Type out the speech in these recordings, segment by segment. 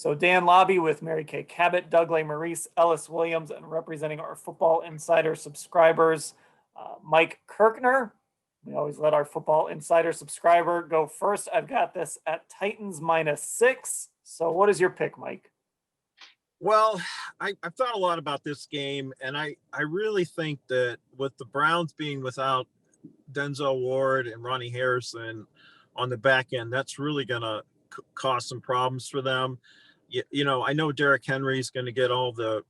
So Dan Labbe with Mary Kay Cabot, Doug Lesmerises, Ellis Williams, and representing our Football Insider subscribers, Mike Kirkner. We always let our Football Insider subscriber go first. I've got this at Titans -6. So what is your pick, Mike? Well, I've thought a lot about this game, and I really think that with the Browns being without Denzel Ward and Ronnie Harrison on the back end, that's really going to cause some problems for them. You know, I know Derrick Henry is going to get all the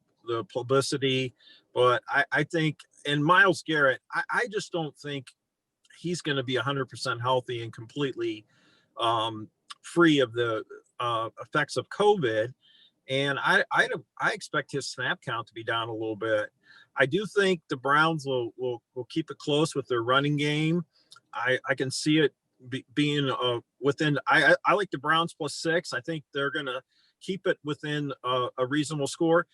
publicity, but I think, and Myles Garrett, I just don't think he's going to be 100% healthy and completely free of the effects of COVID. And I expect his snap count to be down a little bit. I do think the Browns will keep it close with their running game. I can see it being within. I like the Browns +6. I think they're going to keep it within a reasonable score.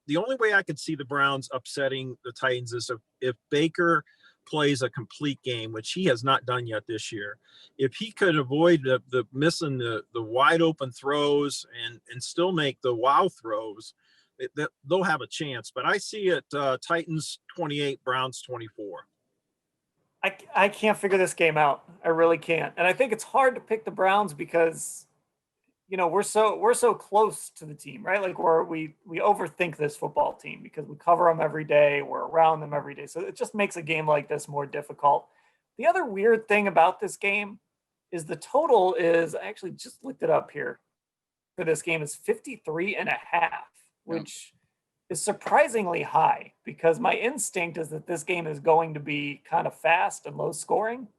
The only way I could see the Browns upsetting the Titans is if Baker plays a complete game, which he has not done yet this year. If he could avoid the missing the wide open throws and still make the wow throws, they'll have a chance. But I see it Titans 28, Browns 24. I can't figure this game out. I really can't. And I think it's hard to pick the Browns because, you know, we're so close to the team, right? Like we overthink this football team because we cover them every day. We're around them every day. So it just makes a game like this more difficult. The other weird thing about this game is the total is, I actually just looked it up here for this game, is 53.5, which is surprisingly high because my instinct is that this game is going to be kind of fast and low scoring.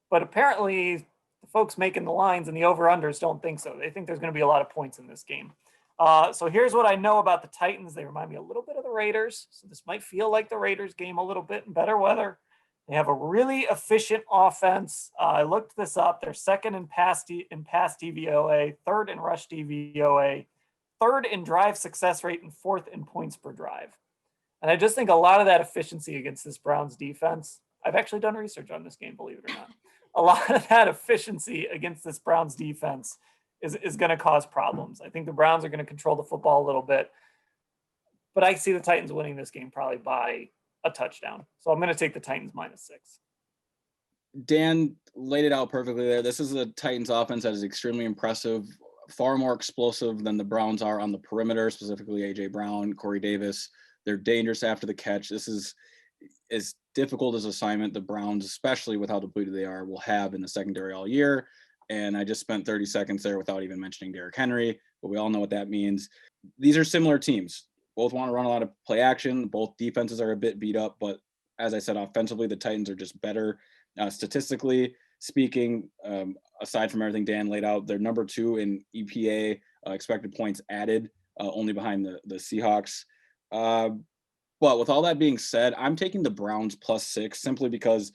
But apparently the folks making the lines and the over-unders don't think so. They think there's going to be a lot of points in this game. So here's what I know about the Titans. They remind me a little bit of the Raiders. So this might feel like the Raiders game a little bit in better weather. They have a really efficient offense. I looked this up. They're second in pass DVOA, third in rush DVOA, third in drive success rate, and fourth in points per drive. And I just think a lot of that efficiency against this Browns defense, I've actually done research on this game, believe it or not. A lot of that efficiency against this Browns defense is going to cause problems. I think the Browns are going to control the football a little bit, but I see the Titans winning this game probably by a touchdown. So I'm going to take the Titans -6. Dan laid it out perfectly there. This is a Titans offense that is extremely impressive, far more explosive than the Browns are on the perimeter, specifically A.J. Brown, Corey Davis. They're dangerous after the catch. This is as difficult as assignment the Browns, especially with how depleted they are, will have in the secondary all year. And I just spent 30 seconds there without even mentioning Derrick Henry, but we all know what that means. These are similar teams. Both want to run a lot of play action. Both defenses are a bit beat up, but as I said, offensively, the Titans are just better. Statistically speaking, aside from everything Dan laid out, they're number 2 in EPA, expected points added, only behind the Seahawks. But with all that being said, I'm taking the Browns +6 simply because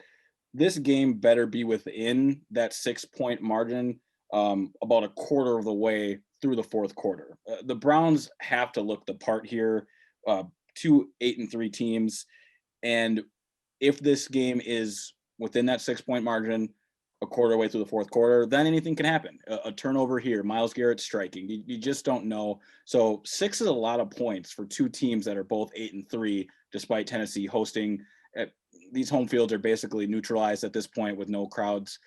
this game better be within that 6-point margin about a quarter of the way through the fourth quarter. The Browns have to look the part here. 2 8-3 teams. And if this game is within that 6-point margin, a quarter way through the fourth quarter, then anything can happen. A turnover here, Myles Garrett striking. You just don't know. So 6 is a lot of points for 2 teams that are both 8-3, despite Tennessee hosting. These home fields are basically neutralized at this point with no crowds,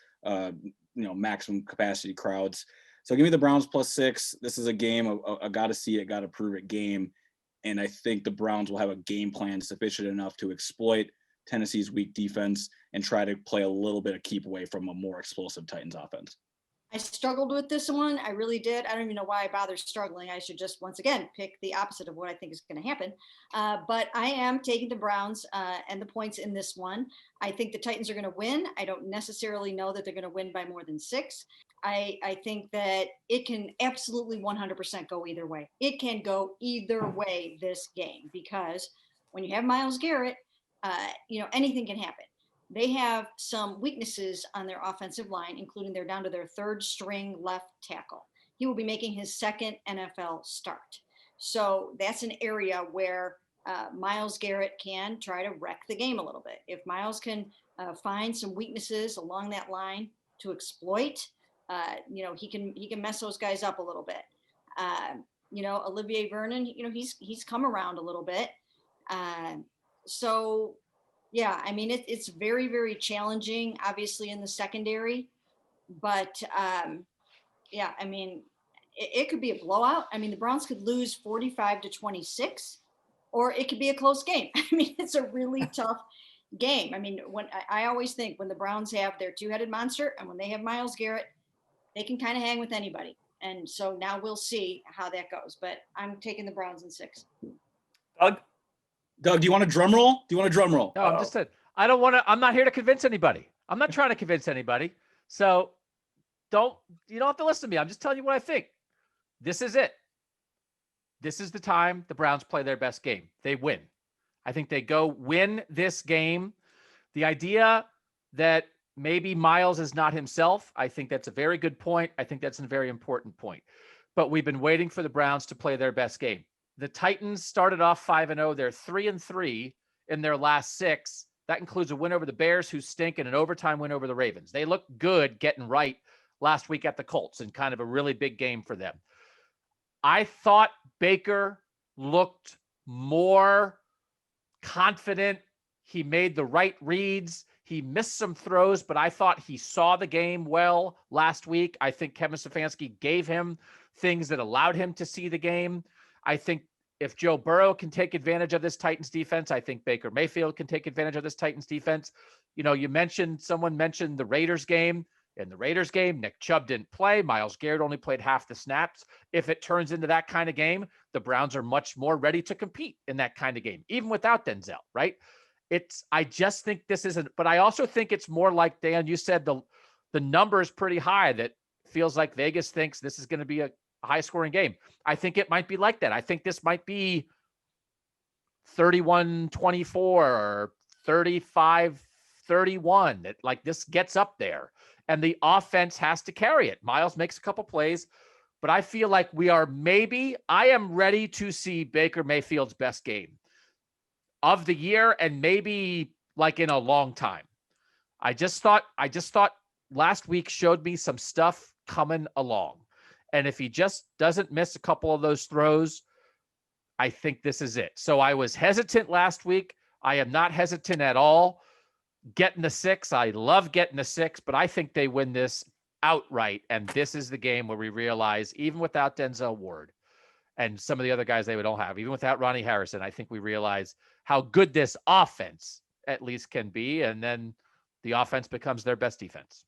maximum capacity crowds. So give me the Browns +6. This is a game, a got to see it, got to prove it game. And I think the Browns will have a game plan sufficient enough to exploit Tennessee's weak defense and try to play a little bit of keep away from a more explosive Titans offense. I struggled with this one. I really did. I don't even know why I bother struggling. I should just, once again, pick the opposite of what I think is going to happen. But I am taking the Browns and the points in this one. I think the Titans are going to win. I don't necessarily know that they're going to win by more than 6. I think that it can absolutely 100% go either way. It can go either way this game because when you have Myles Garrett, anything can happen. They have some weaknesses on their offensive line, including they're down to their 3rd string left tackle. He will be making his 2nd NFL start. So that's an area where Myles Garrett can try to wreck the game a little bit. If Myles can find some weaknesses along that line to exploit, he can mess those guys up a little bit. You know, Olivier Vernon, you know, he's come around a little bit. So yeah, I mean, it's very, very challenging, obviously in the secondary, but yeah, I mean, it could be a blowout. I mean, the Browns could lose 45-26, or it could be a close game. I mean, it's a really tough game. I mean, when I always think when the Browns have their two-headed monster and when they have Myles Garrett, they can kind of hang with anybody. And so now we'll see how that goes. But I'm taking the Browns in 6. Doug? Doug, do you want a drum roll? Do you want a drum roll? No, I'm just saying, I don't want to, I'm not here to convince anybody. I'm not trying to convince anybody. So you don't have to listen to me. I'm just telling you what I think. This is it. This is the time the Browns play their best game. They win. I think they go win this game. The idea that maybe Myles is not himself, I think that's a very good point. I think that's a very important point. But we've been waiting for the Browns to play their best game. The Titans started off 5-0. They're 3-3 in their last 6. That includes a win over the Bears, who stink, and an overtime win over the Ravens. They look good getting right last week at the Colts, and kind of a really big game for them. I thought Baker looked more confident. He made the right reads. He missed some throws, but I thought he saw the game well last week. I think Kevin Stefanski gave him things that allowed him to see the game. I think if Joe Burrow can take advantage of this Titans defense, I think Baker Mayfield can take advantage of this Titans defense. You know, someone mentioned the Raiders game. In the Raiders game, Nick Chubb didn't play. Myles Garrett only played half the snaps. If it turns into that kind of game, the Browns are much more ready to compete in that kind of game, even without Denzel, right? I just think this isn't, but I also think it's more like, Dan, you said the number is pretty high, that feels like Vegas thinks this is going to be a high scoring game. I think it might be like that. I think this might be 31-24 or 35-31, that like this gets up there and the offense has to carry it. Myles makes a couple plays, but I feel like I am ready to see Baker Mayfield's best game of the year, and maybe like in a long time. I just thought last week showed me some stuff coming along. And if he just doesn't miss a couple of those throws, I think this is it. So I was hesitant last week. I am not hesitant at all. Getting the 6. I love getting the 6, but I think they win this outright. And this is the game where we realize, even without Denzel Ward and some of the other guys they would all have, even without Ronnie Harrison, I think we realize how good this offense at least can be. And then the offense becomes their best defense.